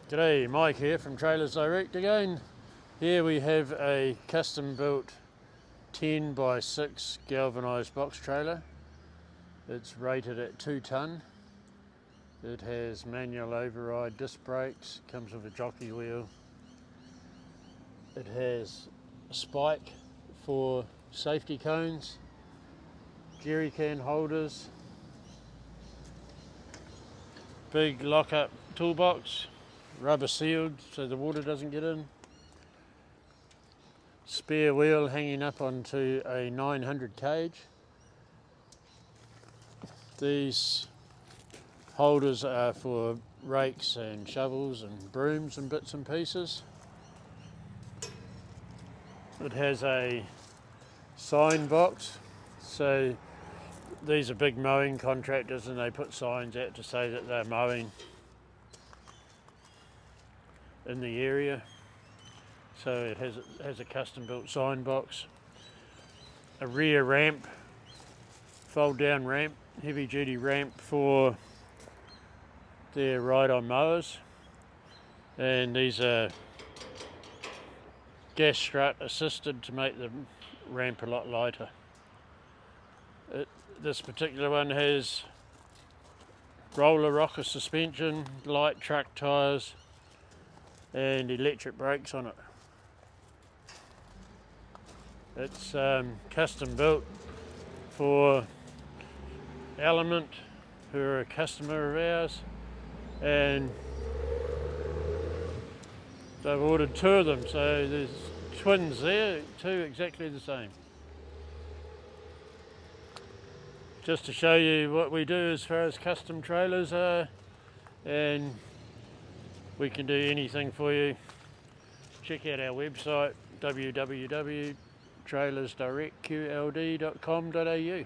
G'day, Mike here from Trailers Direct again. Here we have a custom built 10 by 6 galvanised box trailer. It's rated at 2 tonne. It has manual override disc brakes, comes with a jockey wheel. It has a spike for safety cones, jerry can holders, big lock-up toolbox, rubber sealed so the water doesn't get in, spare wheel hanging up onto a 900 cage. These holders are for rakes and shovels and brooms and bits and pieces. It has a sign box, so these are big mowing contractors and they put signs out to say that they're mowing in the area. So it has a custom built sign box, a rear ramp, fold down ramp, heavy duty ramp for their ride on mowers, and these are gas strut assisted to make the ramp a lot lighter. This particular one has roller rocker suspension, light truck tyres and electric brakes on it. It's custom built for Element, who are a customer of ours, and they've ordered 2 of them, so there's twins there, 2 exactly the same. Just to show you what we do as far as custom trailers are, and we can do anything for you. Check out our website www.trailersdirectqld.com.au.